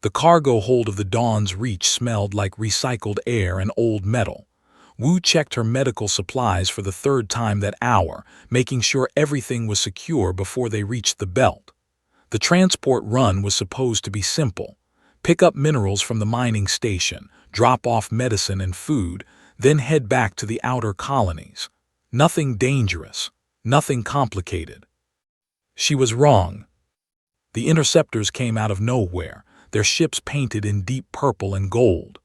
The cargo hold of the Dawn's Reach smelled like recycled air and old metal. Wu checked her medical supplies for the third time that hour, making sure everything was secure before they reached the belt. The transport run was supposed to be simple. Pick up minerals from the mining station, drop off medicine and food, then head back to the outer colonies. Nothing dangerous, nothing complicated. She was wrong. The interceptors came out of nowhere, their ships painted in deep purple and gold.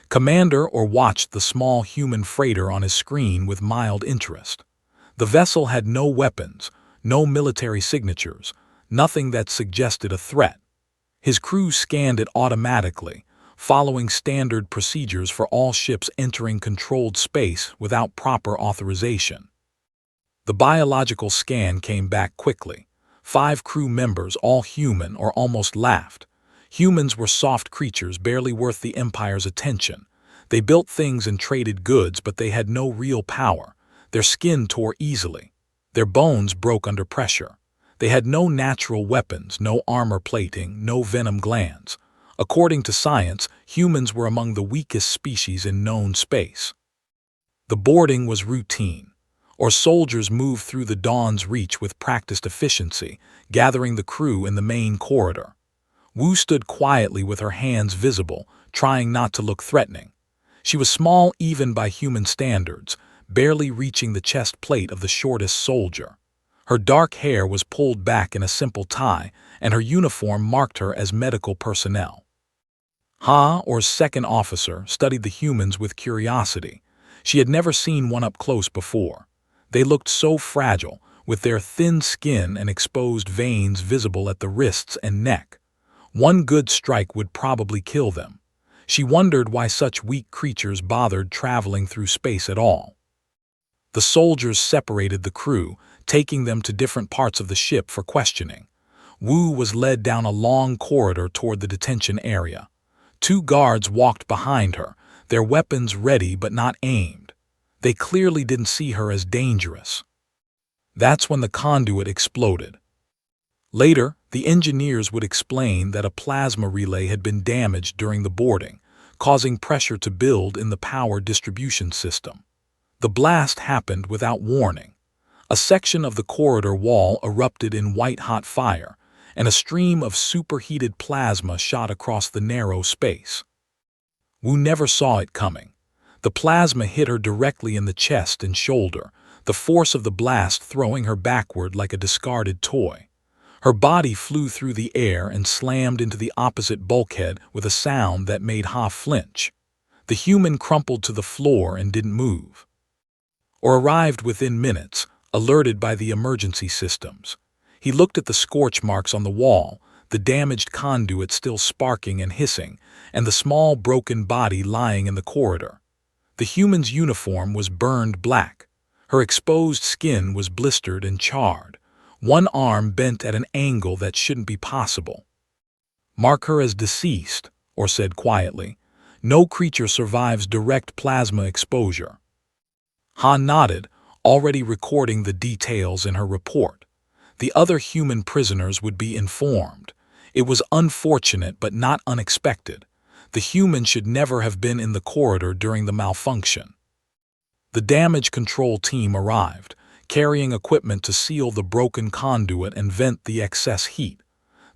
Commander watched the small human freighter on his screen with mild interest. The vessel had no weapons, no military signatures, nothing that suggested a threat. His crew scanned it automatically, following standard procedures for all ships entering controlled space without proper authorization. The biological scan came back quickly. 5 crew members, all human, or almost laughed. Humans were soft creatures barely worth the Empire's attention. They built things and traded goods, but they had no real power. Their skin tore easily. Their bones broke under pressure. They had no natural weapons, no armor plating, no venom glands. According to science, humans were among the weakest species in known space. The boarding was routine. Soldiers moved through the Dawn's Reach with practiced efficiency, gathering the crew in the main corridor. Wu stood quietly with her hands visible, trying not to look threatening. She was small even by human standards, barely reaching the chest plate of the shortest soldier. Her dark hair was pulled back in a simple tie, and her uniform marked her as medical personnel. Second officer, studied the humans with curiosity. She had never seen one up close before. They looked so fragile, with their thin skin and exposed veins visible at the wrists and neck. One good strike would probably kill them. She wondered why such weak creatures bothered traveling through space at all. The soldiers separated the crew, taking them to different parts of the ship for questioning. Wu was led down a long corridor toward the detention area. 2 guards walked behind her, their weapons ready but not aimed. They clearly didn't see her as dangerous. That's when the conduit exploded. Later, the engineers would explain that a plasma relay had been damaged during the boarding, causing pressure to build in the power distribution system. The blast happened without warning. A section of the corridor wall erupted in white-hot fire, and a stream of superheated plasma shot across the narrow space. Wu never saw it coming. The plasma hit her directly in the chest and shoulder, the force of the blast throwing her backward like a discarded toy. Her body flew through the air and slammed into the opposite bulkhead with a sound that made Ha flinch. The human crumpled to the floor and didn't move. Arrived within minutes, alerted by the emergency systems. He looked at the scorch marks on the wall, the damaged conduit still sparking and hissing, and the small broken body lying in the corridor. The human's uniform was burned black. Her exposed skin was blistered and charred. One arm bent at an angle that shouldn't be possible. Mark her as deceased, or said quietly. No creature survives direct plasma exposure. Ha nodded, already recording the details in her report. The other human prisoners would be informed. It was unfortunate but not unexpected. The human should never have been in the corridor during the malfunction. The damage control team arrived, carrying equipment to seal the broken conduit and vent the excess heat.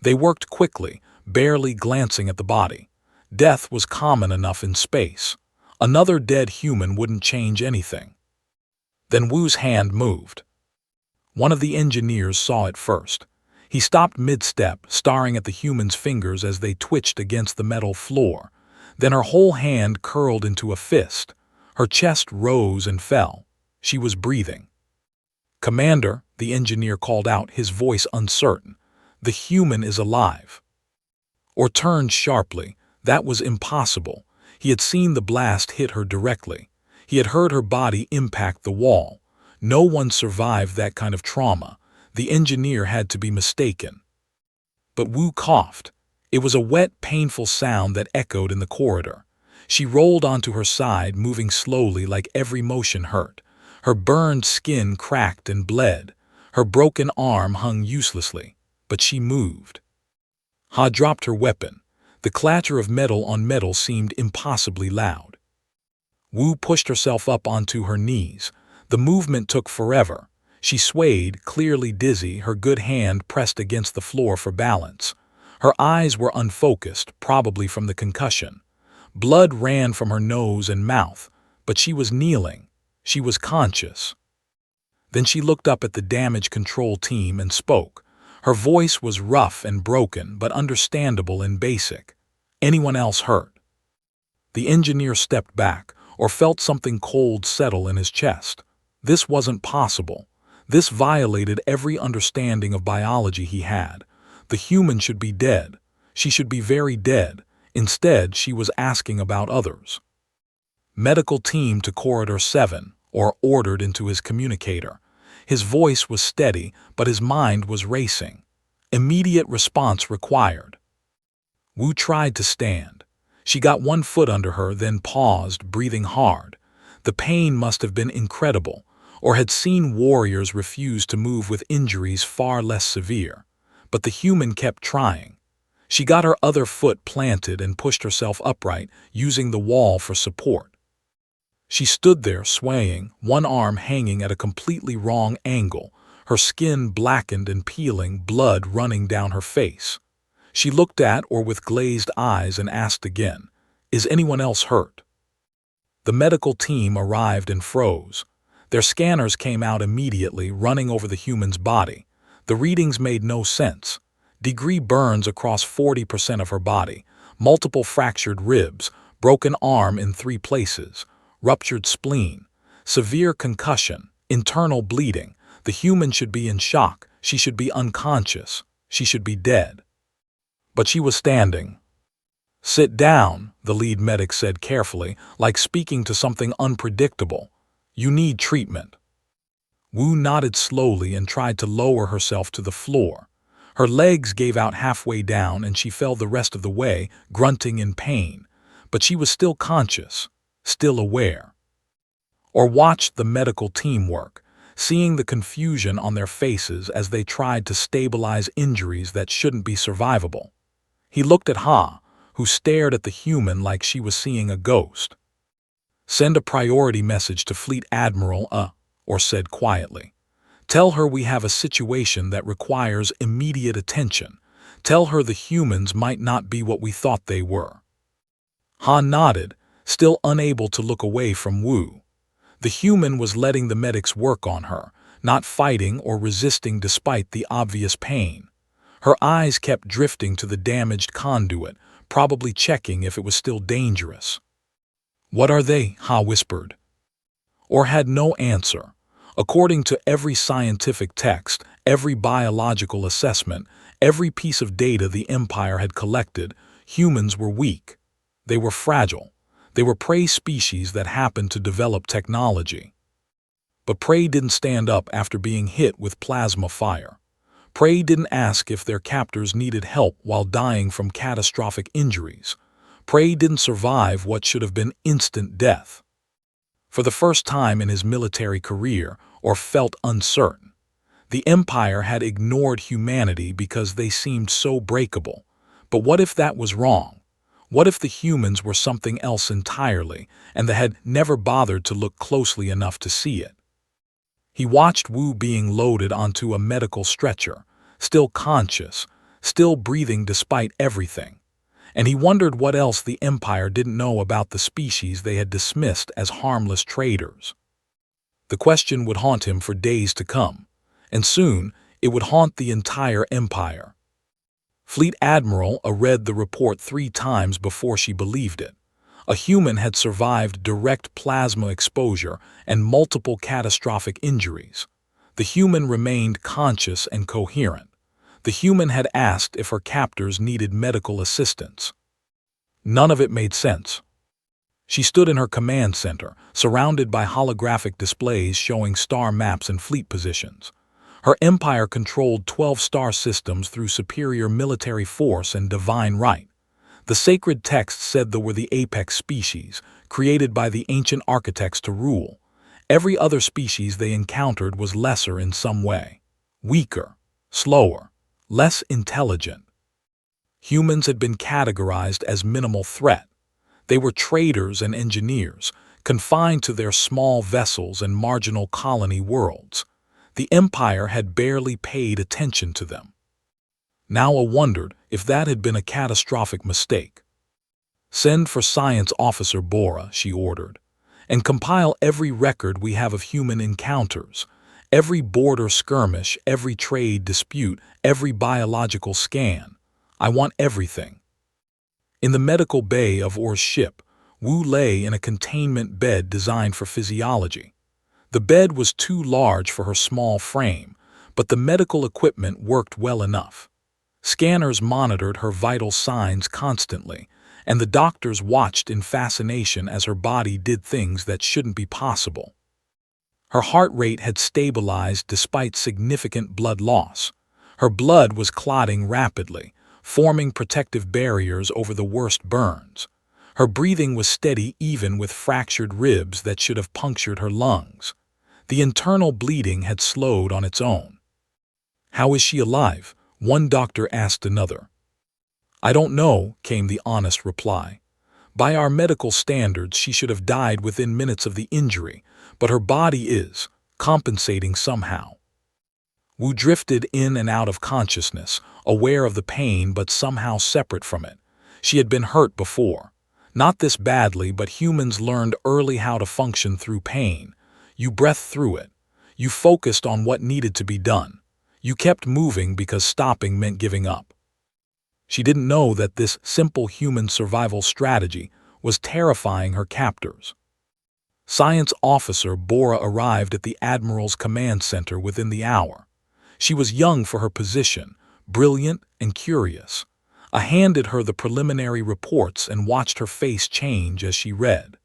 They worked quickly, barely glancing at the body. Death was common enough in space. Another dead human wouldn't change anything. Then Wu's hand moved. One of the engineers saw it first. He stopped mid-step, staring at the human's fingers as they twitched against the metal floor. Then her whole hand curled into a fist. Her chest rose and fell. She was breathing. "Commander," the engineer called out, his voice uncertain. "The human is alive." Turned sharply. That was impossible. He had seen the blast hit her directly. He had heard her body impact the wall. No one survived that kind of trauma. The engineer had to be mistaken. But Wu coughed. It was a wet, painful sound that echoed in the corridor. She rolled onto her side, moving slowly like every motion hurt. Her burned skin cracked and bled. Her broken arm hung uselessly, but she moved. Ha dropped her weapon. The clatter of metal on metal seemed impossibly loud. Wu pushed herself up onto her knees. The movement took forever. She swayed, clearly dizzy, her good hand pressed against the floor for balance. Her eyes were unfocused, probably from the concussion. Blood ran from her nose and mouth, but she was kneeling. She was conscious. Then she looked up at the damage control team and spoke. Her voice was rough and broken, but understandable and basic. "Anyone else hurt?" The engineer stepped back, or felt something cold settle in his chest. This wasn't possible. This violated every understanding of biology he had. The human should be dead. She should be very dead. Instead, she was asking about others. "Medical team to Corridor 7, or ordered into his communicator. His voice was steady, but his mind was racing. "Immediate response required." Wu tried to stand. She got one foot under her, then paused, breathing hard. The pain must have been incredible, or had seen warriors refuse to move with injuries far less severe. But the human kept trying. She got her other foot planted and pushed herself upright, using the wall for support. She stood there swaying, one arm hanging at a completely wrong angle, her skin blackened and peeling, blood running down her face. She looked at her with glazed eyes and asked again, "Is anyone else hurt?" The medical team arrived and froze. Their scanners came out immediately, running over the human's body. The readings made no sense. Degree burns across 40% of her body, multiple fractured ribs, broken arm in 3 places, ruptured spleen, severe concussion, internal bleeding. The human should be in shock. She should be unconscious. She should be dead. But she was standing. "Sit down," the lead medic said carefully, like speaking to something unpredictable. "You need treatment." Wu nodded slowly and tried to lower herself to the floor. Her legs gave out halfway down and she fell the rest of the way, grunting in pain. But she was still conscious, still aware. Or watched the medical team work, seeing the confusion on their faces as they tried to stabilize injuries that shouldn't be survivable. He looked at Ha, who stared at the human like she was seeing a ghost. "Send a priority message to Fleet Admiral or said quietly. "Tell her we have a situation that requires immediate attention. Tell her the humans might not be what we thought they were." Ha nodded, still unable to look away from Wu. The human was letting the medics work on her, not fighting or resisting despite the obvious pain. Her eyes kept drifting to the damaged conduit, probably checking if it was still dangerous. "What are they?" Ha whispered. Or had no answer. According to every scientific text, every biological assessment, every piece of data the Empire had collected, humans were weak. They were fragile. They were prey species that happened to develop technology. But prey didn't stand up after being hit with plasma fire. Prey didn't ask if their captors needed help while dying from catastrophic injuries. Prey didn't survive what should have been instant death. For the first time in his military career, or felt uncertain, the Empire had ignored humanity because they seemed so breakable. But what if that was wrong? What if the humans were something else entirely, and they had never bothered to look closely enough to see it? He watched Wu being loaded onto a medical stretcher, still conscious, still breathing despite everything. And he wondered what else the Empire didn't know about the species they had dismissed as harmless traders. The question would haunt him for days to come, and soon it would haunt the entire Empire. Fleet Admiral read the report 3 times before she believed it. A human had survived direct plasma exposure and multiple catastrophic injuries. The human remained conscious and coherent. The human had asked if her captors needed medical assistance. None of it made sense. She stood in her command center, surrounded by holographic displays showing star maps and fleet positions. Her empire controlled 12 star systems through superior military force and divine right. The sacred texts said they were the apex species, created by the ancient architects to rule. Every other species they encountered was lesser in some way. Weaker, slower, less intelligent. Humans had been categorized as minimal threat. They were traders and engineers, confined to their small vessels and marginal colony worlds. The Empire had barely paid attention to them. Nawa wondered if that had been a catastrophic mistake. "Send for Science Officer Bora," she ordered, "and compile every record we have of human encounters, every border skirmish, every trade dispute, every biological scan. I want everything." In the medical bay of Or's ship, Wu lay in a containment bed designed for physiology. The bed was too large for her small frame, but the medical equipment worked well enough. Scanners monitored her vital signs constantly, and the doctors watched in fascination as her body did things that shouldn't be possible. Her heart rate had stabilized despite significant blood loss. Her blood was clotting rapidly, forming protective barriers over the worst burns. Her breathing was steady even with fractured ribs that should have punctured her lungs. The internal bleeding had slowed on its own. "How is she alive?" one doctor asked another. "I don't know," came the honest reply. "By our medical standards, she should have died within minutes of the injury, but her body is compensating somehow." Wu drifted in and out of consciousness, aware of the pain but somehow separate from it. She had been hurt before. Not this badly, but humans learned early how to function through pain. You breathed through it. You focused on what needed to be done. You kept moving because stopping meant giving up. She didn't know that this simple human survival strategy was terrifying her captors. Science Officer Bora arrived at the Admiral's command center within the hour. She was young for her position, brilliant and curious. I handed her the preliminary reports and watched her face change as she read.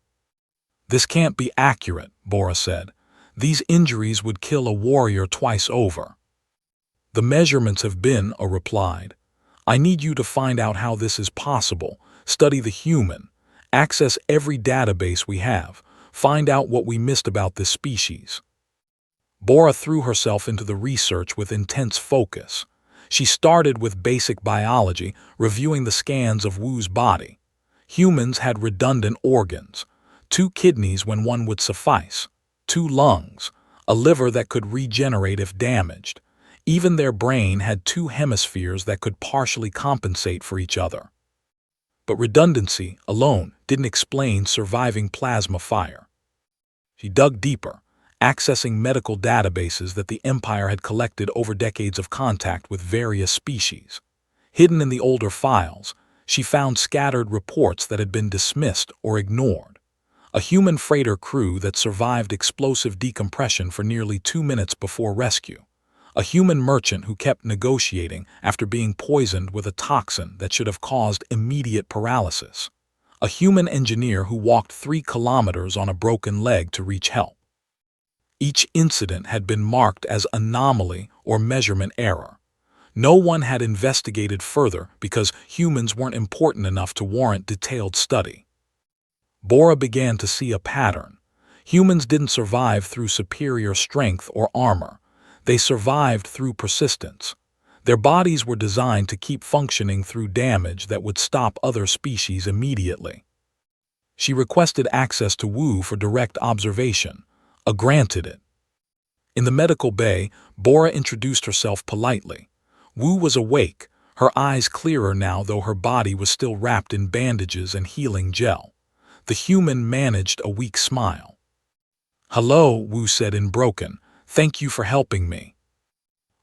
"This can't be accurate," Bora said. "These injuries would kill a warrior twice over." "The measurements have been," I replied. "I need you to find out how this is possible, study the human, access every database we have, find out what we missed about this species." Bora threw herself into the research with intense focus. She started with basic biology, reviewing the scans of Wu's body. Humans had redundant organs, 2 kidneys when one would suffice, 2 lungs, a liver that could regenerate if damaged. Even their brain had 2 hemispheres that could partially compensate for each other. But redundancy alone didn't explain surviving plasma fire. She dug deeper, accessing medical databases that the Empire had collected over decades of contact with various species. Hidden in the older files, she found scattered reports that had been dismissed or ignored. A human freighter crew that survived explosive decompression for nearly 2 minutes before rescue. A human merchant who kept negotiating after being poisoned with a toxin that should have caused immediate paralysis. A human engineer who walked 3 kilometers on a broken leg to reach help. Each incident had been marked as anomaly or measurement error. No one had investigated further because humans weren't important enough to warrant detailed study. Bora began to see a pattern. Humans didn't survive through superior strength or armor. They survived through persistence. Their bodies were designed to keep functioning through damage that would stop other species immediately. She requested access to Wu for direct observation. Granted it. In the medical bay, Bora introduced herself politely. Wu was awake, her eyes clearer now though her body was still wrapped in bandages and healing gel. The human managed a weak smile. "Hello," Wu said in broken. "Thank you for helping me."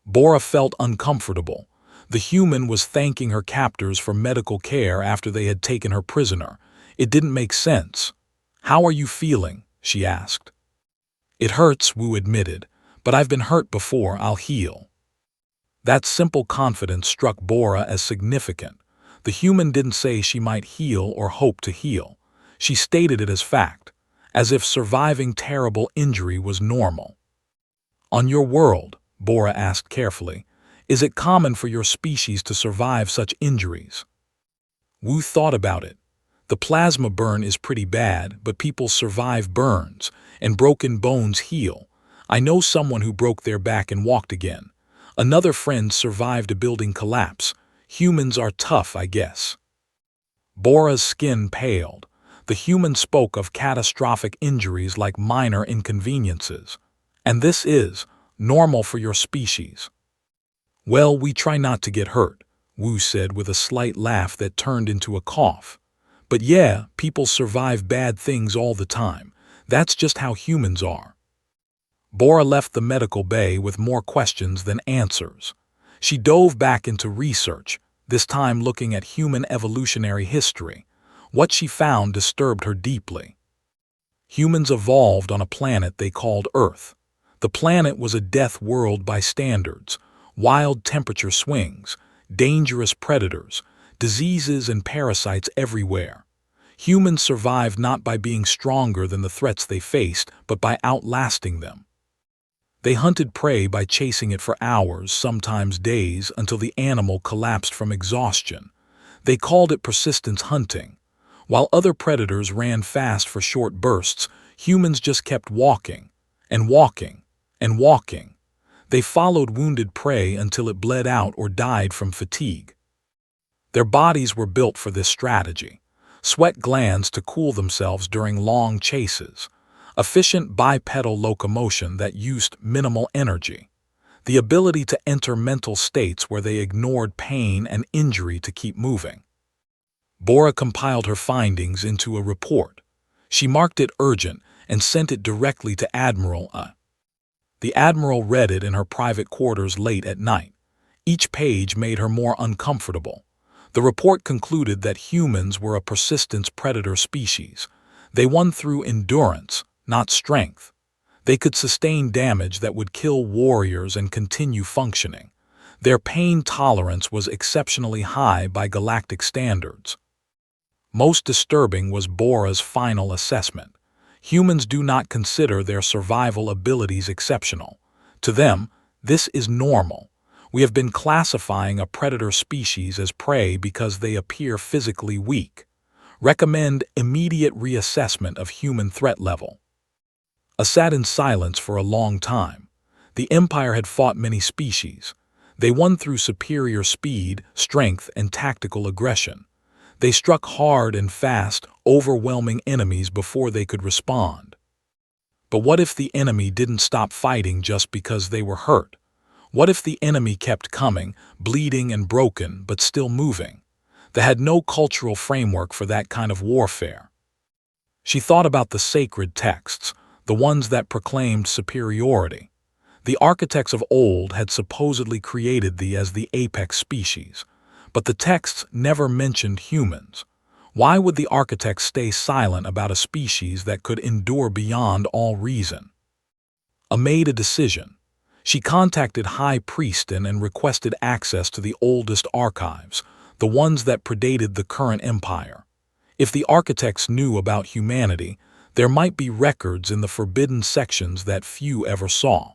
Bora felt uncomfortable. The human was thanking her captors for medical care after they had taken her prisoner. It didn't make sense. "How are you feeling?" she asked. "It hurts," Wu admitted, "but I've been hurt before, I'll heal." That simple confidence struck Bora as significant. The human didn't say she might heal or hope to heal. She stated it as fact, as if surviving terrible injury was normal. "On your world," Bora asked carefully, "is it common for your species to survive such injuries?" Wu thought about it. "The plasma burn is pretty bad, but people survive burns, and broken bones heal. I know someone who broke their back and walked again. Another friend survived a building collapse. Humans are tough, I guess." Bora's skin paled. The human spoke of catastrophic injuries like minor inconveniences. "And this is normal for your species." "Well, we try not to get hurt," Wu said with a slight laugh that turned into a cough. "But yeah, people survive bad things all the time. That's just how humans are." Bora left the medical bay with more questions than answers. She dove back into research, this time looking at human evolutionary history. What she found disturbed her deeply. Humans evolved on a planet they called Earth. The planet was a death world by standards: wild temperature swings, dangerous predators, diseases and parasites everywhere. Humans survived not by being stronger than the threats they faced, but by outlasting them. They hunted prey by chasing it for hours, sometimes days, until the animal collapsed from exhaustion. They called it persistence hunting. While other predators ran fast for short bursts, humans just kept walking, and walking, and walking. They followed wounded prey until it bled out or died from fatigue. Their bodies were built for this strategy: sweat glands to cool themselves during long chases, efficient bipedal locomotion that used minimal energy, the ability to enter mental states where they ignored pain and injury to keep moving. Bora compiled her findings into a report. She marked it urgent and sent it directly to Admiral A. The Admiral read it in her private quarters late at night. Each page made her more uncomfortable. The report concluded that humans were a persistence predator species. They won through endurance, not strength. They could sustain damage that would kill warriors and continue functioning. Their pain tolerance was exceptionally high by galactic standards. Most disturbing was Bora's final assessment. Humans do not consider their survival abilities exceptional. To them, this is normal. We have been classifying a predator species as prey because they appear physically weak. Recommend immediate reassessment of human threat level. I sat in silence for a long time. The Empire had fought many species. They won through superior speed, strength, and tactical aggression. They struck hard and fast, overwhelming enemies before they could respond. But what if the enemy didn't stop fighting just because they were hurt? What if the enemy kept coming, bleeding and broken, but still moving? They had no cultural framework for that kind of warfare. She thought about the sacred texts, the ones that proclaimed superiority. The architects of old had supposedly created thee as the apex species, but the texts never mentioned humans. Why would the architects stay silent about a species that could endure beyond all reason? I made a decision. She contacted High Priestess and requested access to the oldest archives, the ones that predated the current empire. If the architects knew about humanity, there might be records in the forbidden sections that few ever saw.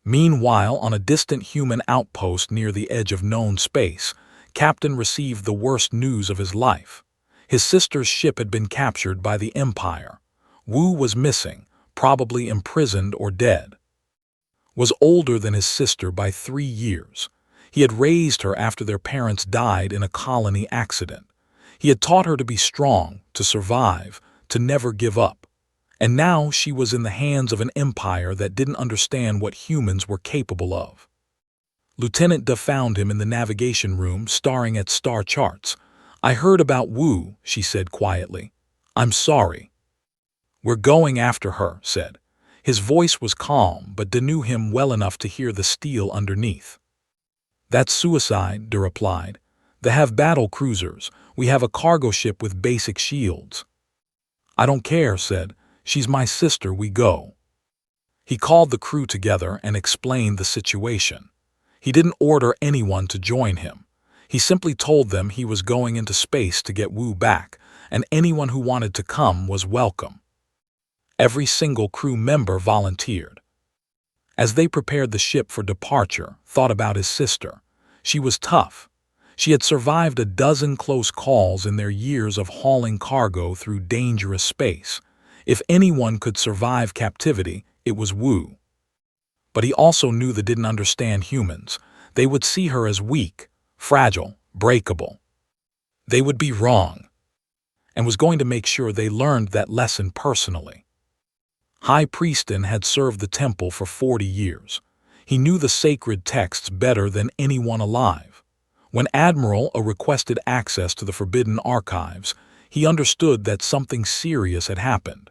Meanwhile, on a distant human outpost near the edge of known space, Captain received the worst news of his life. His sister's ship had been captured by the Empire. Wu was missing, probably imprisoned or dead. Was older than his sister by 3 years. He had raised her after their parents died in a colony accident. He had taught her to be strong, to survive, to never give up. And now she was in the hands of an empire that didn't understand what humans were capable of. Lieutenant Da found him in the navigation room, staring at star charts. "I heard about Wu," she said quietly. "I'm sorry." "We're going after her," said. His voice was calm, but Da knew him well enough to hear the steel underneath. "That's suicide," Da replied. "They have battle cruisers. We have a cargo ship with basic shields." "I don't care," said. "She's my sister, we go." He called the crew together and explained the situation. He didn't order anyone to join him. He simply told them he was going into space to get Wu back, and anyone who wanted to come was welcome. Every single crew member volunteered. As they prepared the ship for departure, thought about his sister. She was tough. She had survived a dozen close calls in their years of hauling cargo through dangerous space. If anyone could survive captivity, it was Wu. But he also knew they didn't understand humans. They would see her as weak, fragile, breakable. They would be wrong, and was going to make sure they learned that lesson personally. High Priestin had served the temple for 40 years. He knew the sacred texts better than anyone alive. When Admiral requested access to the forbidden archives, he understood that something serious had happened.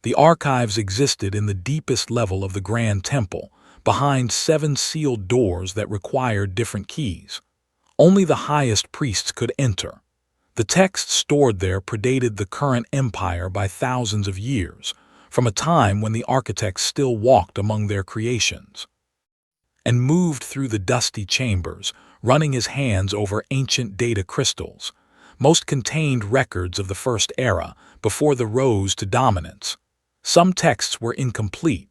The archives existed in the deepest level of the Grand Temple, behind 7 sealed doors that required different keys. Only the highest priests could enter. The texts stored there predated the current empire by thousands of years, from a time when the architects still walked among their creations, and moved through the dusty chambers, running his hands over ancient data crystals. Most contained records of the First Era before the rose to dominance. Some texts were incomplete.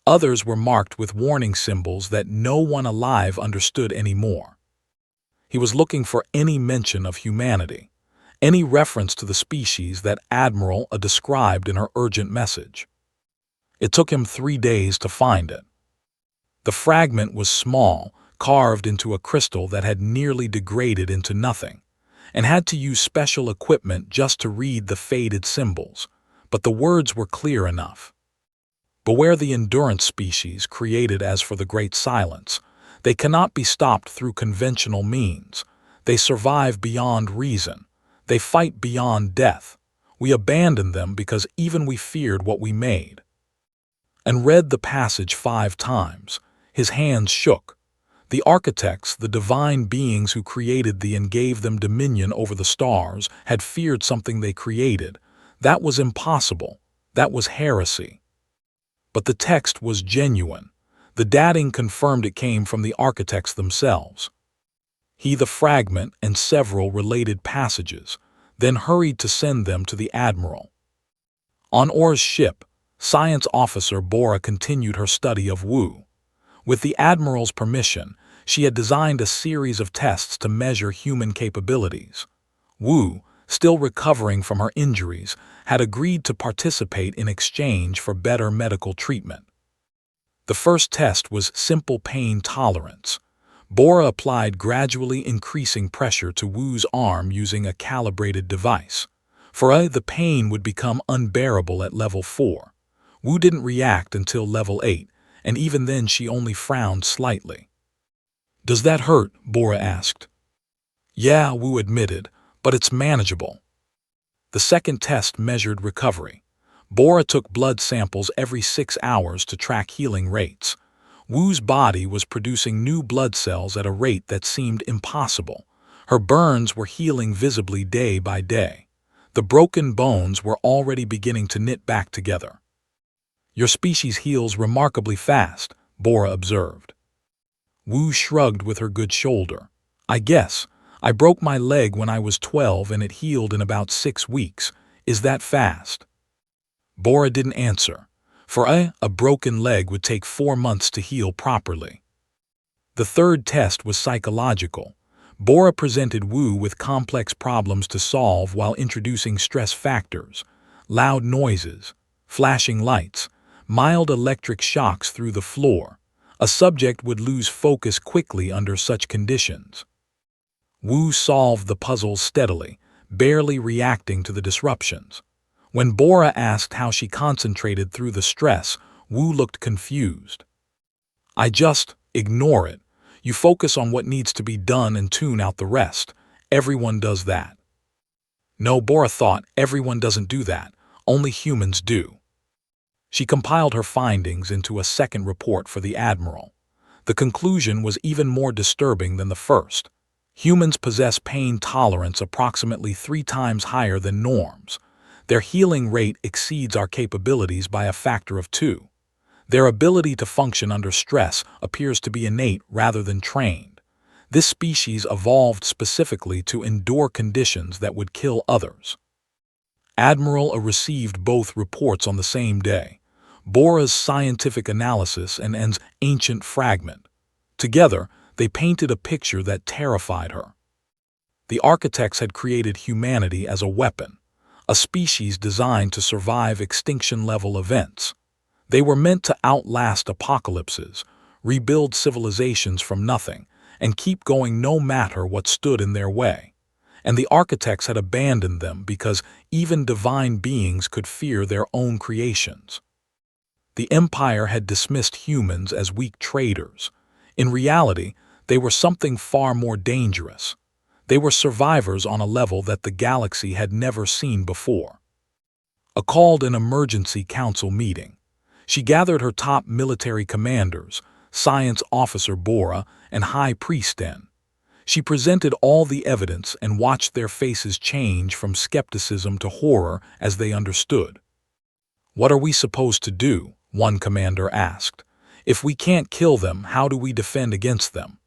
Others were marked with warning symbols that no one alive understood anymore. He was looking for any mention of humanity, any reference to the species that Admiral described in her urgent message. It took him 3 days to find it. The fragment was small, carved into a crystal that had nearly degraded into nothing, and had to use special equipment just to read the faded symbols, but the words were clear enough. Beware the endurance species created as for the Great Silence. They cannot be stopped through conventional means. They survive beyond reason. They fight beyond death. We abandoned them because even we feared what we made. And read the passage 5 times. His hands shook. The architects, the divine beings who created thee and gave them dominion over the stars, had feared something they created. That was impossible. That was heresy. But the text was genuine. The dating confirmed it came from the architects themselves. He the fragment and several related passages, then hurried to send them to the Admiral. On Orr's ship, Science Officer Bora continued her study of Wu. With the Admiral's permission, she had designed a series of tests to measure human capabilities. Wu, still recovering from her injuries, had agreed to participate in exchange for better medical treatment. The first test was simple pain tolerance. Bora applied gradually increasing pressure to Wu's arm using a calibrated device. For the pain would become unbearable at level 4. Wu didn't react until level 8, and even then she only frowned slightly. "Does that hurt?" Bora asked. "Yeah," Wu admitted, "but it's manageable." The second test measured recovery. Bora took blood samples every 6 hours to track healing rates. Wu's body was producing new blood cells at a rate that seemed impossible. Her burns were healing visibly day by day. The broken bones were already beginning to knit back together. "Your species heals remarkably fast," Bora observed. Wu shrugged with her good shoulder. "I guess. I broke my leg when I was 12 and it healed in about 6 weeks. Is that fast?" Bora didn't answer. For a broken leg would take 4 months to heal properly. The third test was psychological. Bora presented Wu with complex problems to solve while introducing stress factors, loud noises, flashing lights, mild electric shocks through the floor. A subject would lose focus quickly under such conditions. Wu solved the puzzles steadily, barely reacting to the disruptions. When Bora asked how she concentrated through the stress, Wu looked confused. "I just ignore it. You focus on what needs to be done and tune out the rest. Everyone does that." No, Bora thought, everyone doesn't do that. Only humans do. She compiled her findings into a second report for the Admiral. The conclusion was even more disturbing than the first. Humans possess pain tolerance approximately 3 times higher than norms. Their healing rate exceeds our capabilities by a factor of 2. Their ability to function under stress appears to be innate rather than trained. This species evolved specifically to endure conditions that would kill others. Admiral received both reports on the same day. Bora's scientific analysis and N's ancient fragment. Together, they painted a picture that terrified her. The architects had created humanity as a weapon, a species designed to survive extinction-level events. They were meant to outlast apocalypses, rebuild civilizations from nothing, and keep going no matter what stood in their way. And the architects had abandoned them because even divine beings could fear their own creations. The Empire had dismissed humans as weak traders. In reality, they were something far more dangerous. They were survivors on a level that the galaxy had never seen before. Called an emergency council meeting. She gathered her top military commanders, Science Officer Bora and High Priest Den. She presented all the evidence and watched their faces change from skepticism to horror as they understood. "What are we supposed to do?" one commander asked. "If we can't kill them, how do we defend against them?"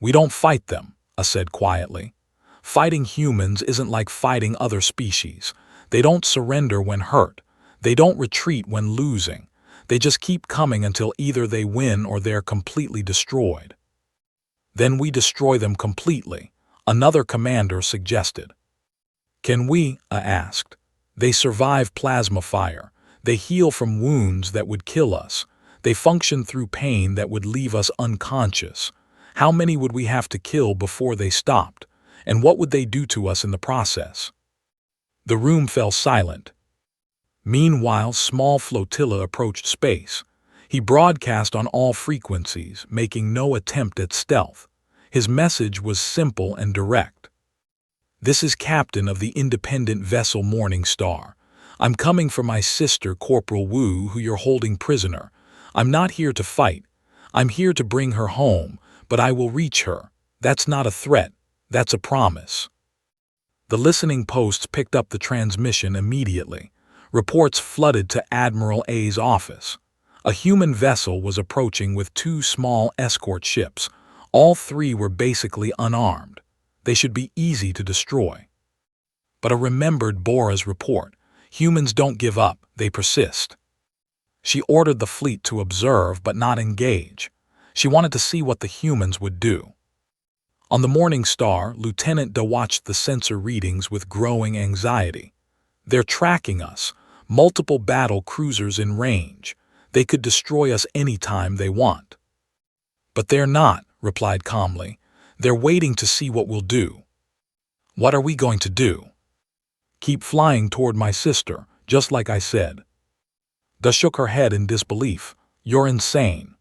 "We don't fight them," said quietly. "Fighting humans isn't like fighting other species. They don't surrender when hurt. They don't retreat when losing. They just keep coming until either they win or they're completely destroyed." "Then we destroy them completely," another commander suggested. "Can we?" asked. "They survive plasma fire. They heal from wounds that would kill us. They function through pain that would leave us unconscious. How many would we have to kill before they stopped? And what would they do to us in the process?" The room fell silent. Meanwhile, small flotilla approached space. He broadcast on all frequencies, making no attempt at stealth. His message was simple and direct. "This is Captain of the independent vessel Morning Star. I'm coming for my sister, Corporal Wu, who you're holding prisoner. I'm not here to fight. I'm here to bring her home, but I will reach her. That's not a threat. That's a promise." The listening posts picked up the transmission immediately. Reports flooded to Admiral A's office. A human vessel was approaching with 2 small escort ships. All 3 were basically unarmed. They should be easy to destroy. But A remembered Bora's report. Humans don't give up, they persist. She ordered the fleet to observe but not engage. She wanted to see what the humans would do. On the Morning Star, Lieutenant Da watched the sensor readings with growing anxiety. "They're tracking us. Multiple battle cruisers in range. They could destroy us any time they want." "But they're not," replied calmly. "They're waiting to see what we'll do." "What are we going to do?" "Keep flying toward my sister, just like I said." Da shook her head in disbelief. "You're insane."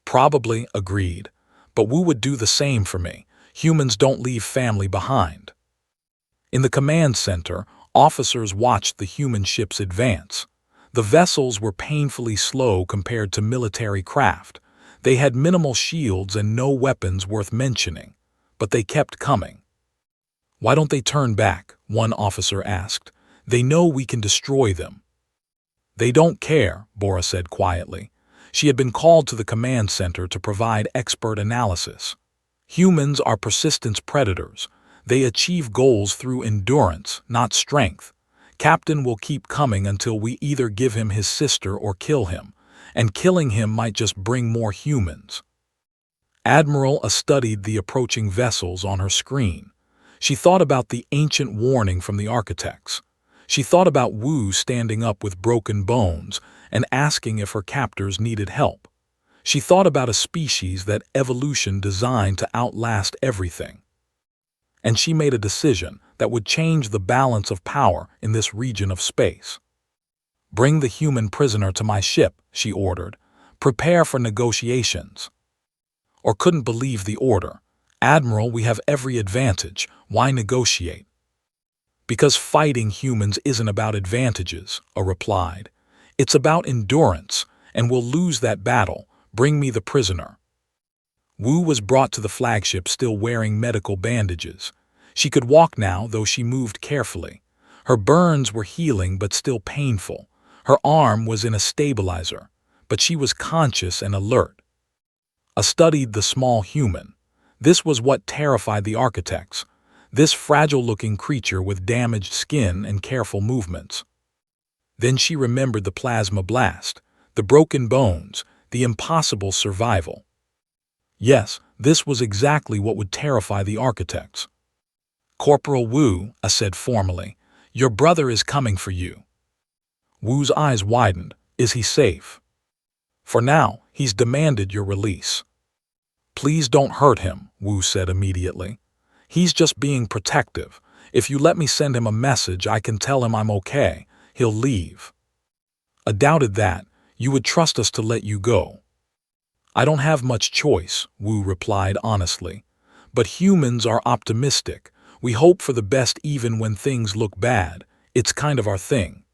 "Probably," agreed. "But Wu would do the same for me. Humans don't leave family behind." In the command center, officers watched the human ships advance. The vessels were painfully slow compared to military craft. They had minimal shields and no weapons worth mentioning, but they kept coming. "Why don't they turn back?" one officer asked. "They know we can destroy them." "They don't care," Bora said quietly. She had been called to the command center to provide expert analysis. "Humans are persistence predators. They achieve goals through endurance, not strength. Captain will keep coming until we either give him his sister or kill him, and killing him might just bring more humans." Admiral studied the approaching vessels on her screen. She thought about the ancient warning from the architects. She thought about Wu standing up with broken bones and asking if her captors needed help. She thought about a species that evolution designed to outlast everything. And she made a decision that would change the balance of power in this region of space. "Bring the human prisoner to my ship," she ordered. "Prepare for negotiations." Or couldn't believe the order. "Admiral, we have every advantage. Why negotiate?" "Because fighting humans isn't about advantages," A replied. "It's about endurance, and we'll lose that battle. Bring me the prisoner." Wu was brought to the flagship still wearing medical bandages. She could walk now, though she moved carefully. Her burns were healing but still painful. Her arm was in a stabilizer, but she was conscious and alert. Studied the small human. This was what terrified the architects. This fragile-looking creature with damaged skin and careful movements. Then she remembered the plasma blast, the broken bones, the impossible survival. Yes, this was exactly what would terrify the architects. "Corporal Wu," said formally, "your brother is coming for you." Wu's eyes widened. "Is he safe?" "For now, he's demanded your release." Please don't hurt him, Wu said immediately. He's just being protective. If you let me send him a message, I can tell him I'm okay. He'll leave. I doubted that. You would trust us to let you go. I don't have much choice, Wu replied honestly. But humans are optimistic. We hope for the best even when things look bad. It's kind of our thing.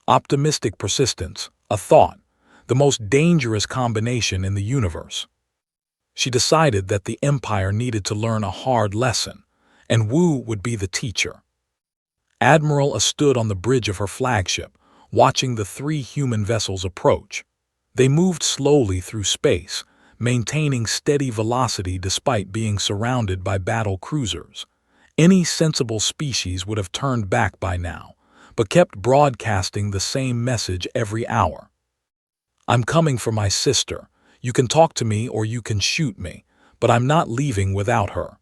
Optimistic persistence, a thought, the most dangerous combination in the universe. She decided that the Empire needed to learn a hard lesson, and Wu would be the teacher. Admiral stood on the bridge of her flagship, watching the 3 human vessels approach. They moved slowly through space, maintaining steady velocity despite being surrounded by battle cruisers. Any sensible species would have turned back by now, but kept broadcasting the same message every hour. I'm coming for my sister. You can talk to me or you can shoot me, but I'm not leaving without her.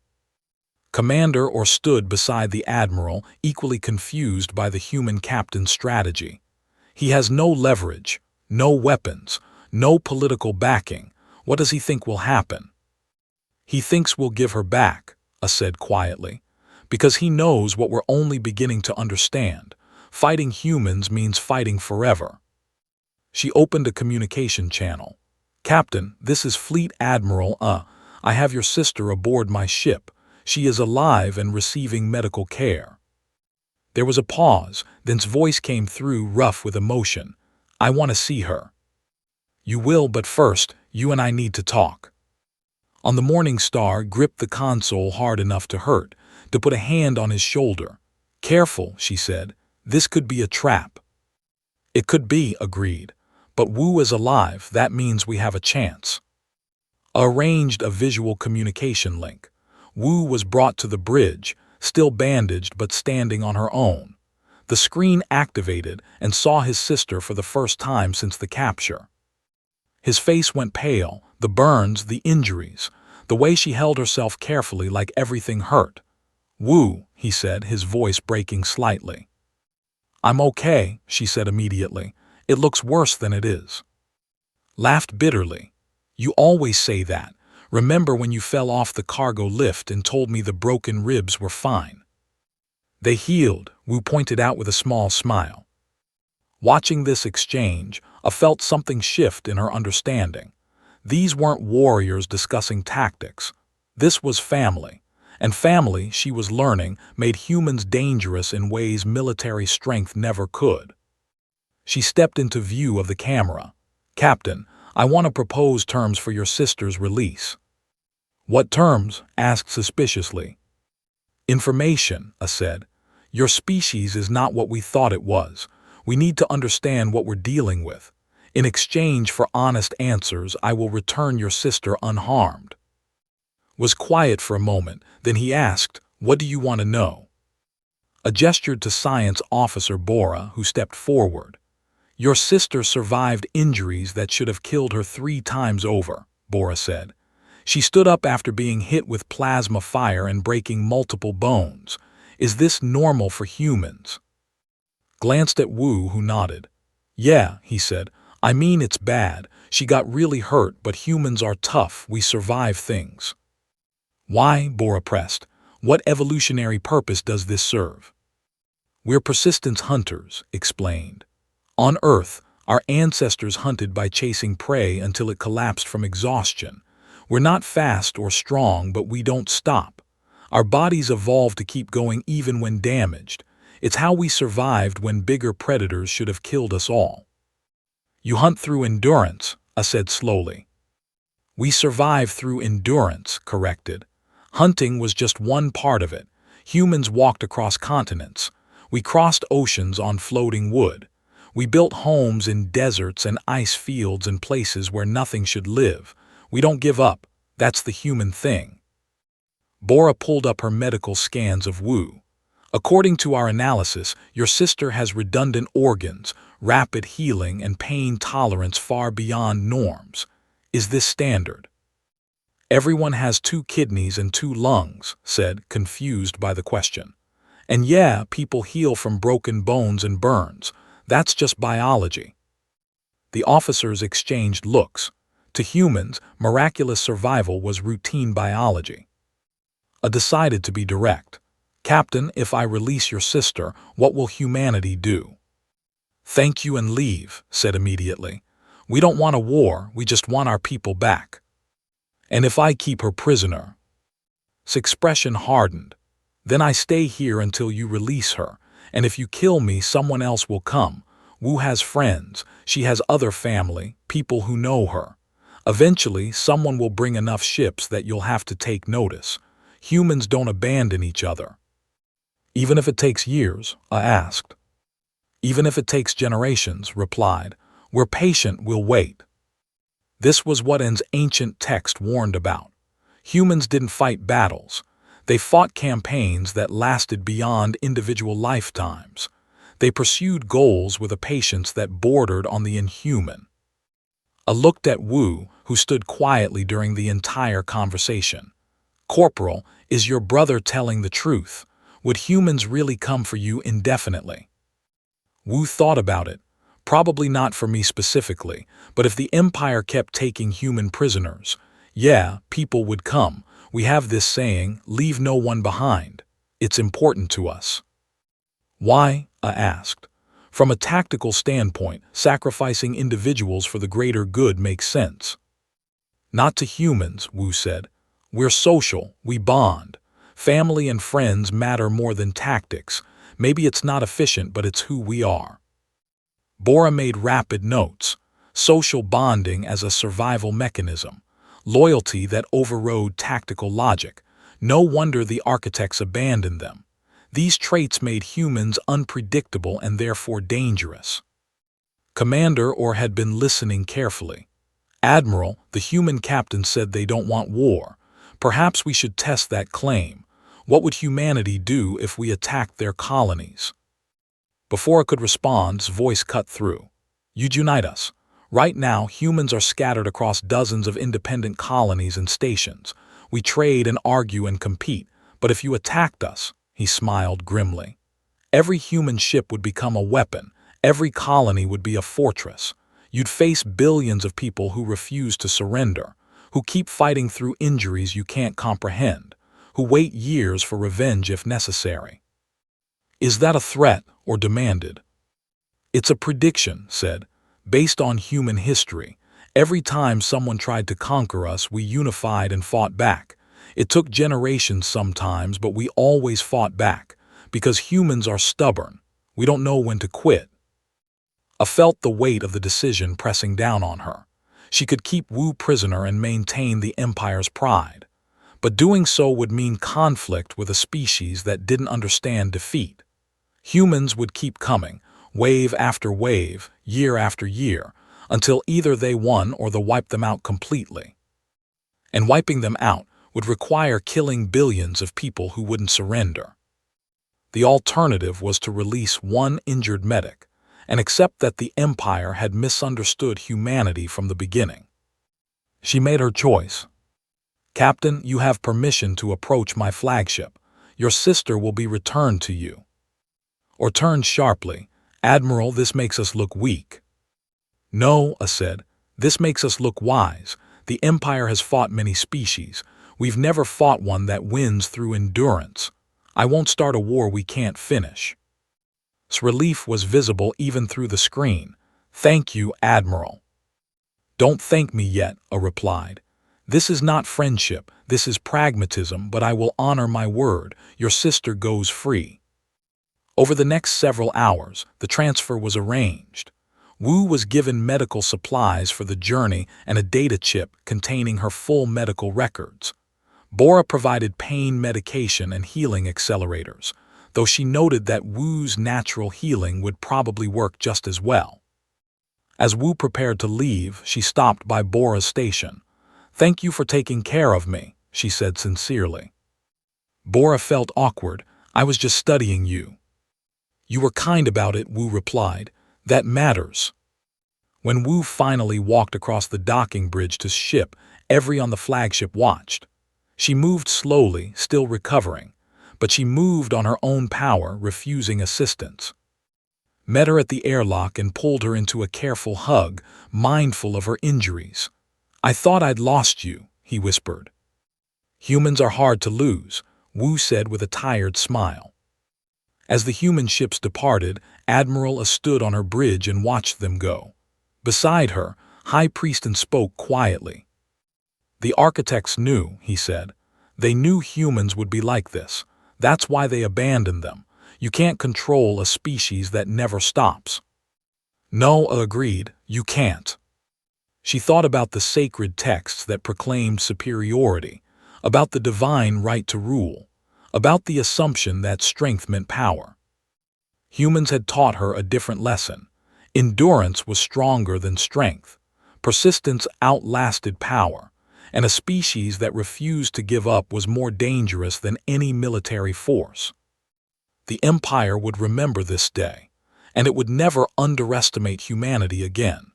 Commander stood beside the Admiral, equally confused by the human captain's strategy. He has no leverage, no weapons, no political backing. What does he think will happen? He thinks we'll give her back, said quietly, because he knows what we're only beginning to understand. Fighting humans means fighting forever. She opened a communication channel. Captain, this is Fleet Admiral. I have your sister aboard my ship. She is alive and receiving medical care. There was a pause, then his voice came through rough with emotion. I want to see her. You will, but first, you and I need to talk. On the Morning Star gripped the console hard enough to hurt, to put a hand on his shoulder. Careful, she said. This could be a trap. It could be, agreed. But Wu is alive, that means we have a chance. Arranged a visual communication link. Wu was brought to the bridge, still bandaged but standing on her own. The screen activated and saw his sister for the first time since the capture. His face went pale, the burns, the injuries, the way she held herself carefully like everything hurt. Wu, he said, his voice breaking slightly. I'm okay, she said immediately. It looks worse than it is. Laughed bitterly. You always say that. Remember when you fell off the cargo lift and told me the broken ribs were fine? They healed, Wu pointed out with a small smile. Watching this exchange, I felt something shift in her understanding. These weren't warriors discussing tactics. This was family. And family, she was learning, made humans dangerous in ways military strength never could. She stepped into view of the camera. Captain, I want to propose terms for your sister's release. What terms? Asked suspiciously. Information, I said. Your species is not what we thought it was. We need to understand what we're dealing with. In exchange for honest answers, I will return your sister unharmed. Was quiet for a moment, then he asked, what do you want to know? I gestured to Science Officer Bora, who stepped forward. Your sister survived injuries that should have killed her 3 times over, Bora said. She stood up after being hit with plasma fire and breaking multiple bones. Is this normal for humans? Glanced at Wu, who nodded. Yeah, he said. I mean, it's bad. She got really hurt, but humans are tough. We survive things. Why? Bora pressed. What evolutionary purpose does this serve? We're persistence hunters, explained. On Earth, our ancestors hunted by chasing prey until it collapsed from exhaustion. We're not fast or strong, but we don't stop. Our bodies evolved to keep going even when damaged. It's how we survived when bigger predators should have killed us all. You hunt through endurance, I said slowly. We survive through endurance, corrected. Hunting was just one part of it. Humans walked across continents. We crossed oceans on floating wood. We built homes in deserts and ice fields and places where nothing should live. We don't give up. That's the human thing. Bora pulled up her medical scans of Wu. According to our analysis, your sister has redundant organs, rapid healing, and pain tolerance far beyond norms. Is this standard? Everyone has 2 kidneys and 2 lungs, said, confused by the question. And yeah, people heal from broken bones and burns. That's just biology. The officers exchanged looks. To humans, miraculous survival was routine biology. A decided to be direct. "Captain, if I release your sister, what will humanity do?" "Thank you and leave," said immediately. "We don't want a war, we just want our people back." "And if I keep her prisoner?" His expression hardened. "Then I stay here until you release her, and if you kill me, someone else will come. Wu has friends, she has other family, people who know her. Eventually, someone will bring enough ships that you'll have to take notice. Humans don't abandon each other." "Even if it takes years?" I asked. "Even if it takes generations," replied. "We're patient, we'll wait." This was what an ancient text warned about. Humans didn't fight battles. They fought campaigns that lasted beyond individual lifetimes. They pursued goals with a patience that bordered on the inhuman. I looked at Wu, who stood quietly during the entire conversation. "Corporal, is your brother telling the truth? Would humans really come for you indefinitely?" Wu thought about it. "Probably not for me specifically, but if the Empire kept taking human prisoners, yeah, people would come. We have this saying, leave no one behind. It's important to us." "Why?" I asked. "From a tactical standpoint, sacrificing individuals for the greater good makes sense." "Not to humans," Wu said. "We're social, we bond. Family and friends matter more than tactics. Maybe it's not efficient, but it's who we are." Bora made rapid notes. Social bonding as a survival mechanism. Loyalty that overrode tactical logic. No wonder the architects abandoned them. These traits made humans unpredictable and therefore dangerous. Commander Or had been listening carefully. "Admiral, the human captain said they don't want war. Perhaps we should test that claim. What would humanity do if we attacked their colonies?" Before I could respond, his voice cut through. "You'd unite us. Right now, humans are scattered across dozens of independent colonies and stations. We trade and argue and compete, but if you attacked us," he smiled grimly, "every human ship would become a weapon, every colony would be a fortress. You'd face billions of people who refuse to surrender, who keep fighting through injuries you can't comprehend, who wait years for revenge if necessary." "Is that a threat or demanded?" "It's a prediction," said. "Based on human history. Every time someone tried to conquer us, we unified and fought back. It took generations sometimes, but we always fought back. Because humans are stubborn. We don't know when to quit." I felt the weight of the decision pressing down on her. She could keep Wu prisoner and maintain the Empire's pride. But doing so would mean conflict with a species that didn't understand defeat. Humans would keep coming, wave after wave, year after year, until either they won or they wiped them out completely. And wiping them out would require killing billions of people who wouldn't surrender. The alternative was to release one injured medic, and accept that the Empire had misunderstood humanity from the beginning. She made her choice. "Captain, you have permission to approach my flagship. Your sister will be returned to you." Or turned sharply. "Admiral, this makes us look weak." "No," I said. "This makes us look wise. The Empire has fought many species. We've never fought one that wins through endurance. I won't start a war we can't finish." His relief was visible even through the screen. "Thank you, Admiral." "Don't thank me yet," I replied. "This is not friendship, this is pragmatism, but I will honor my word. Your sister goes free." Over the next several hours, the transfer was arranged. Wu was given medical supplies for the journey and a data chip containing her full medical records. Bora provided pain medication and healing accelerators, though she noted that Wu's natural healing would probably work just as well. As Wu prepared to leave, she stopped by Bora's station. "Thank you for taking care of me," she said sincerely. Bora felt awkward. "I was just studying you." "You were kind about it," Wu replied. "That matters." When Wu finally walked across the docking bridge to ship, everyone on the flagship watched. She moved slowly, still recovering, but she moved on her own power, refusing assistance. Met her at the airlock and pulled her into a careful hug, mindful of her injuries. I thought I'd lost you, he whispered. Humans are hard to lose, Wu said with a tired smile. As the human ships departed, Admiral stood on her bridge and watched them go. Beside her, High Priestess spoke quietly. The architects knew, he said. They knew humans would be like this. That's why they abandoned them. You can't control a species that never stops. No, agreed, you can't. She thought about the sacred texts that proclaimed superiority, about the divine right to rule, about the assumption that strength meant power. Humans had taught her a different lesson. Endurance was stronger than strength. Persistence outlasted power, and a species that refused to give up was more dangerous than any military force. The Empire would remember this day, and it would never underestimate humanity again.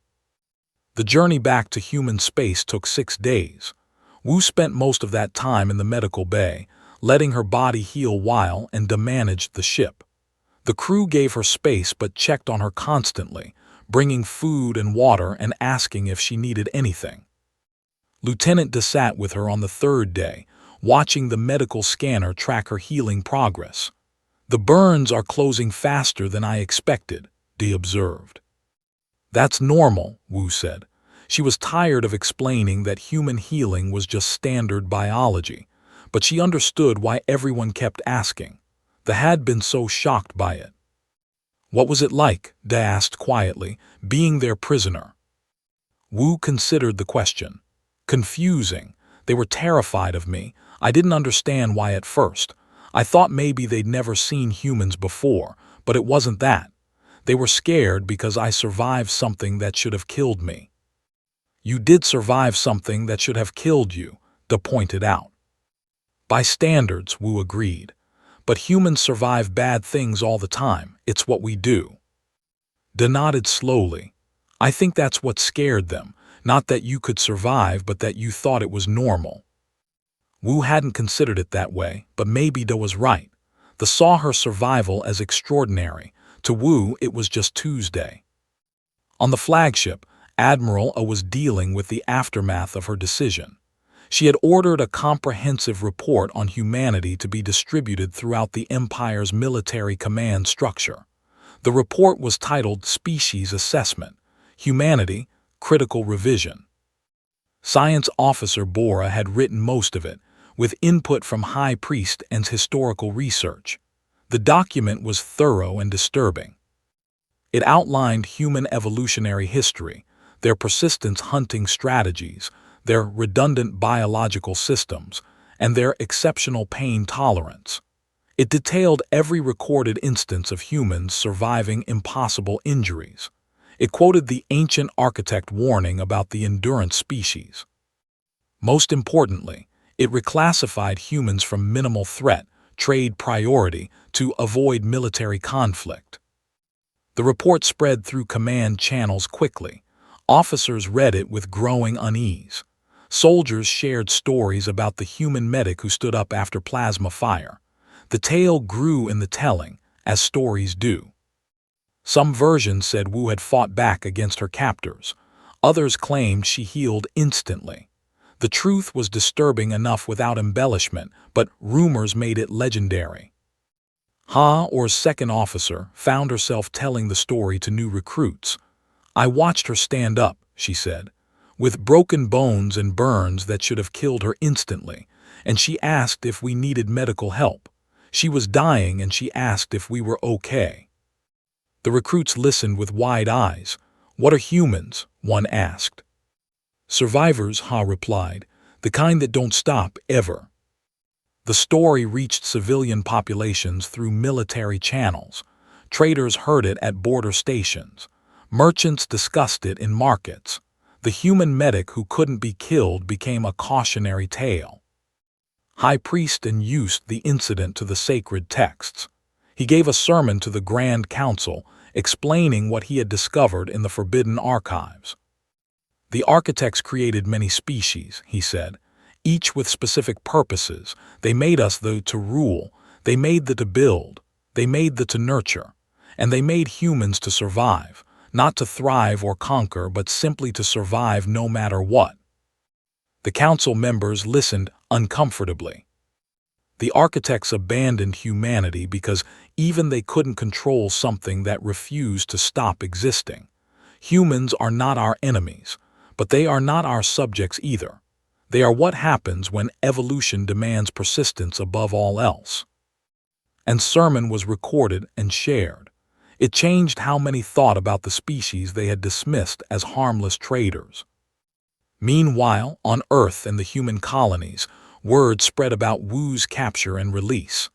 The journey back to human space took 6 days. Wu spent most of that time in the medical bay, letting her body heal while and managed the ship. The crew gave her space but checked on her constantly, bringing food and water and asking if she needed anything. Lieutenant De sat with her on the 3rd day, watching the medical scanner track her healing progress. The burns are closing faster than I expected, De observed. That's normal, Wu said. She was tired of explaining that human healing was just standard biology, but she understood why everyone kept asking. They had been so shocked by it. What was it like, De asked quietly, being their prisoner? Wu considered the question. Confusing. They were terrified of me. I didn't understand why at first. I thought maybe they'd never seen humans before, but it wasn't that. They were scared because I survived something that should have killed me. You did survive something that should have killed you, De pointed out. By standards, Wu agreed. But humans survive bad things all the time. It's what we do. De nodded slowly. I think that's what scared them. Not that you could survive, but that you thought it was normal. Wu hadn't considered it that way, but maybe De was right. They saw her survival as extraordinary. To Wu, it was just Tuesday. On the flagship, Admiral was dealing with the aftermath of her decision. She had ordered a comprehensive report on humanity to be distributed throughout the Empire's military command structure. The report was titled Species Assessment, Humanity, Critical Revision. Science Officer Bora had written most of it, with input from High Priest and historical research. The document was thorough and disturbing. It outlined human evolutionary history, their persistence hunting strategies, their redundant biological systems, and their exceptional pain tolerance. It detailed every recorded instance of humans surviving impossible injuries. It quoted the ancient architect warning about the endurance species. Most importantly, it reclassified humans from minimal threat, trade priority, to avoid military conflict. The report spread through command channels quickly. Officers read it with growing unease. Soldiers shared stories about the human medic who stood up after plasma fire. The tale grew in the telling, as stories do. Some versions said Wu had fought back against her captors. Others claimed she healed instantly. The truth was disturbing enough without embellishment, but rumors made it legendary. Or's second officer found herself telling the story to new recruits. I watched her stand up, she said, with broken bones and burns that should have killed her instantly, and she asked if we needed medical help. She was dying and she asked if we were okay. The recruits listened with wide eyes. What are humans? One asked. Survivors, Ha replied, the kind that don't stop, ever. The story reached civilian populations through military channels. Traders heard it at border stations. Merchants discussed it in markets. The human medic who couldn't be killed became a cautionary tale. High Priest used the incident to the sacred texts. He gave a sermon to the Grand Council, explaining what he had discovered in the forbidden archives. The architects created many species, he said, each with specific purposes. They made us to rule, they made to build, they made to nurture, and they made humans to survive, not to thrive or conquer, but simply to survive no matter what. The council members listened uncomfortably. The architects abandoned humanity because even they couldn't control something that refused to stop existing. Humans are not our enemies, but they are not our subjects either. They are what happens when evolution demands persistence above all else. And sermon was recorded and shared. It changed how many thought about the species they had dismissed as harmless traders. Meanwhile, on Earth and the human colonies, word spread about Wu's capture and release.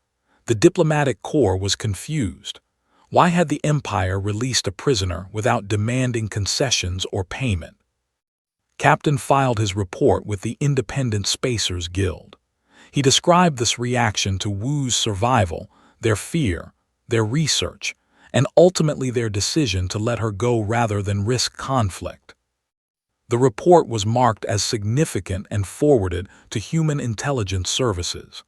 The diplomatic corps was confused. Why had the Empire released a prisoner without demanding concessions or payment? Captain filed his report with the Independent Spacers Guild. He described this reaction to Wu's survival, their fear, their research, and ultimately their decision to let her go rather than risk conflict. The report was marked as significant and forwarded to Human Intelligence Services.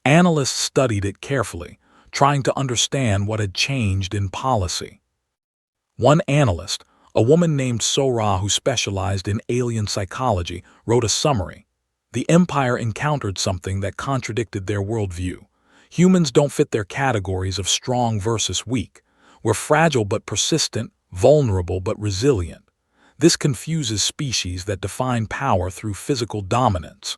Analysts studied it carefully, trying to understand what had changed in policy. One analyst, a woman named Sora who specialized in alien psychology, wrote a summary. The Empire encountered something that contradicted their worldview. Humans don't fit their categories of strong versus weak. We're fragile but persistent, vulnerable but resilient. This confuses species that define power through physical dominance.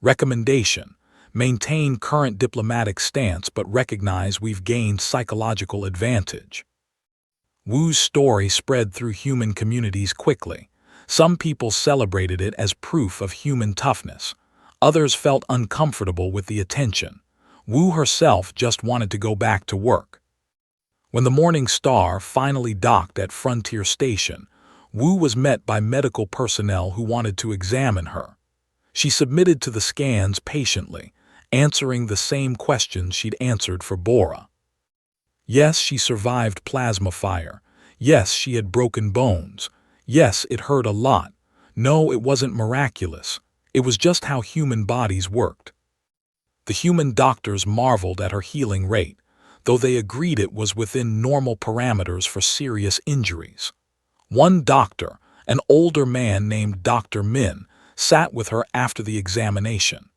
Recommendation: maintain current diplomatic stance but recognize we've gained psychological advantage. Wu's story spread through human communities quickly. Some people celebrated it as proof of human toughness. Others felt uncomfortable with the attention. Wu herself just wanted to go back to work. When the Morning Star finally docked at Frontier Station, Wu was met by medical personnel who wanted to examine her. She submitted to the scans patiently, answering the same questions she'd answered for Bora. Yes, she survived plasma fire. Yes, she had broken bones. Yes, it hurt a lot. No, it wasn't miraculous. It was just how human bodies worked. The human doctors marveled at her healing rate, though they agreed it was within normal parameters for serious injuries. One doctor, an older man named Dr. Min, sat with her after the examination.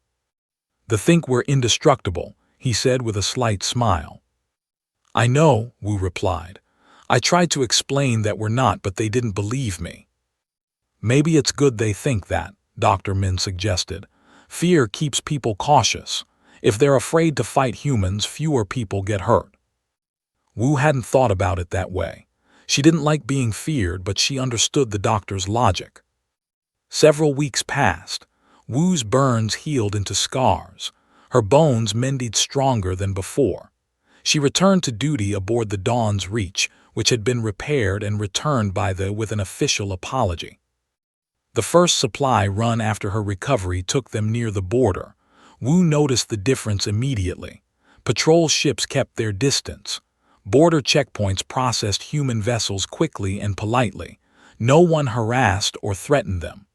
"They think we're indestructible," he said with a slight smile. "I know," Wu replied. "I tried to explain that we're not, but they didn't believe me." "Maybe it's good they think that," Dr. Min suggested. "Fear keeps people cautious. If they're afraid to fight humans, fewer people get hurt." Wu hadn't thought about it that way. She didn't like being feared, but she understood the doctor's logic. Several weeks passed. Wu's burns healed into scars. Her bones mended stronger than before. She returned to duty aboard the Dawn's Reach, which had been repaired and returned with an official apology. The first supply run after her recovery took them near the border. Wu noticed the difference immediately. Patrol ships kept their distance. Border checkpoints processed human vessels quickly and politely. No one harassed or threatened them.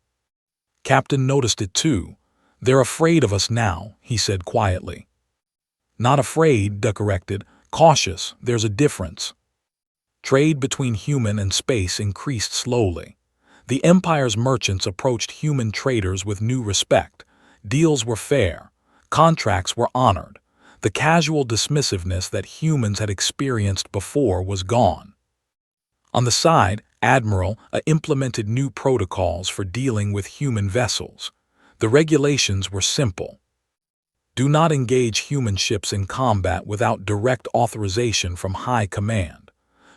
Captain noticed it too. "They're afraid of us now," he said quietly. "Not afraid," Duck corrected. "Cautious, there's a difference." Trade between human and space increased slowly. The Empire's merchants approached human traders with new respect. Deals were fair. Contracts were honored. The casual dismissiveness that humans had experienced before was gone. On the side, Admiral implemented new protocols for dealing with human vessels. The regulations were simple. Do not engage human ships in combat without direct authorization from high command.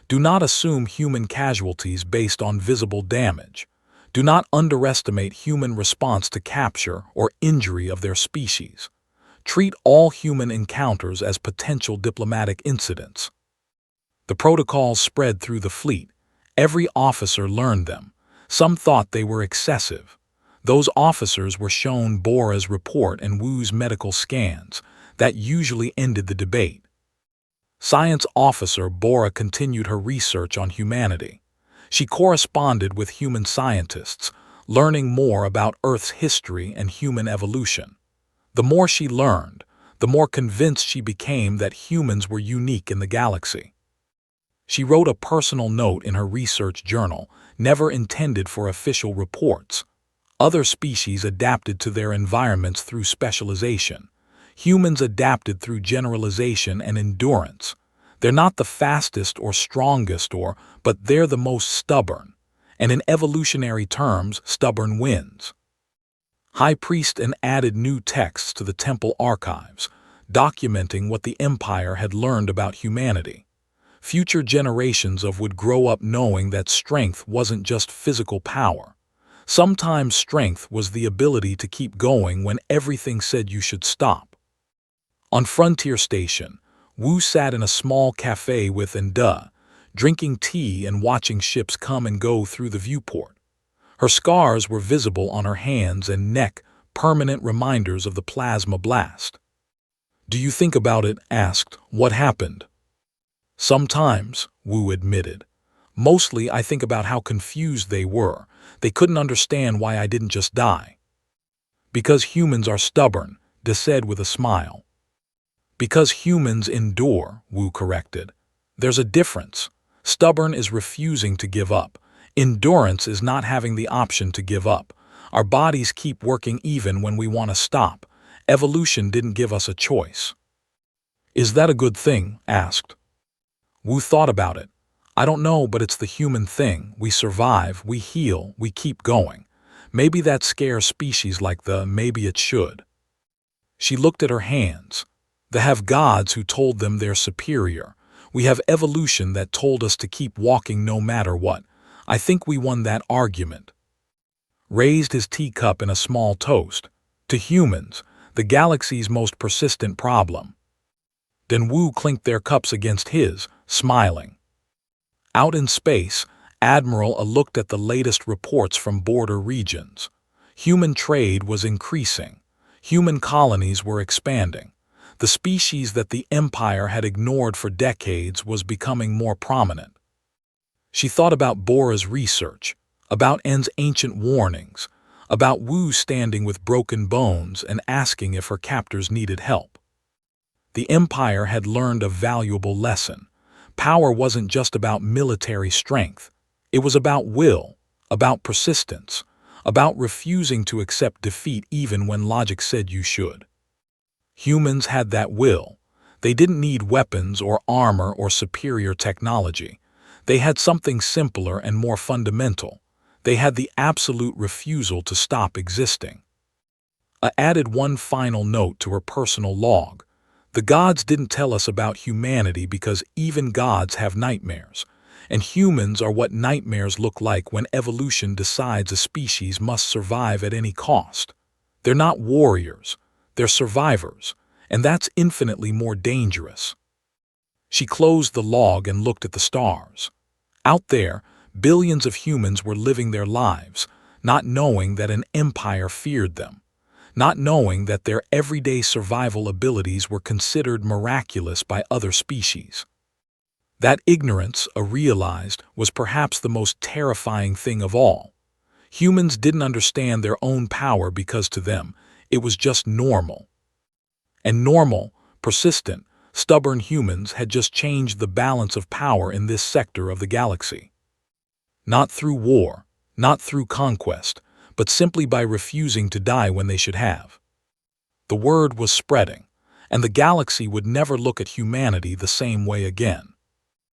Do not assume human casualties based on visible damage. Do not underestimate human response to capture or injury of their species. Treat all human encounters as potential diplomatic incidents. The protocols spread through the fleet. Every officer learned them. Some thought they were excessive. Those officers were shown Bora's report and Wu's medical scans. That usually ended the debate. Science officer Bora continued her research on humanity. She corresponded with human scientists, learning more about Earth's history and human evolution. The more she learned, the more convinced she became that humans were unique in the galaxy. She wrote a personal note in her research journal, never intended for official reports. Other species adapted to their environments through specialization. Humans adapted through generalization and endurance. They're not the fastest or strongest but they're the most stubborn. And in evolutionary terms, stubborn wins. High Priest and added new texts to the temple archives, documenting what the Empire had learned about humanity. Future generations would grow up knowing that strength wasn't just physical power. Sometimes strength was the ability to keep going when everything said you should stop. On Frontier Station, Wu sat in a small cafe with Duh, drinking tea and watching ships come and go through the viewport. Her scars were visible on her hands and neck, permanent reminders of the plasma blast. "Do you think about it?" asked. "What happened?" "Sometimes," Wu admitted. "Mostly I think about how confused they were. They couldn't understand why I didn't just die." "Because humans are stubborn," De said with a smile. "Because humans endure," Wu corrected. "There's a difference. Stubborn is refusing to give up. Endurance is not having the option to give up. Our bodies keep working even when we want to stop. Evolution didn't give us a choice." "Is that a good thing?" asked. Wu thought about it. "I don't know, but it's the human thing. We survive, we heal, we keep going. Maybe that scares species like maybe it should." She looked at her hands. They have gods who told them they're superior. We have evolution that told us to keep walking no matter what. I think we won that argument. Raised his teacup in a small toast. "To humans, the galaxy's most persistent problem." Then Wu clinked their cups against his, smiling. Out in space, Admiral looked at the latest reports from border regions. Human trade was increasing. Human colonies were expanding. The species that the Empire had ignored for decades was becoming more prominent. She thought about Bora's research, about N's ancient warnings, about Wu standing with broken bones and asking if her captors needed help. The Empire had learned a valuable lesson. Power wasn't just about military strength. It was about will, about persistence, about refusing to accept defeat even when logic said you should. Humans had that will. They didn't need weapons or armor or superior technology. They had something simpler and more fundamental. They had the absolute refusal to stop existing. Added one final note to her personal log. "The gods didn't tell us about humanity because even gods have nightmares, and humans are what nightmares look like when evolution decides a species must survive at any cost. They're not warriors, they're survivors, and that's infinitely more dangerous." She closed the log and looked at the stars. Out there, billions of humans were living their lives, not knowing that an empire feared them, not knowing that their everyday survival abilities were considered miraculous by other species. That ignorance, realized, was perhaps the most terrifying thing of all. Humans didn't understand their own power because to them, it was just normal. And normal, persistent, stubborn humans had just changed the balance of power in this sector of the galaxy. Not through war, not through conquest, but simply by refusing to die when they should have. The word was spreading, and the galaxy would never look at humanity the same way again.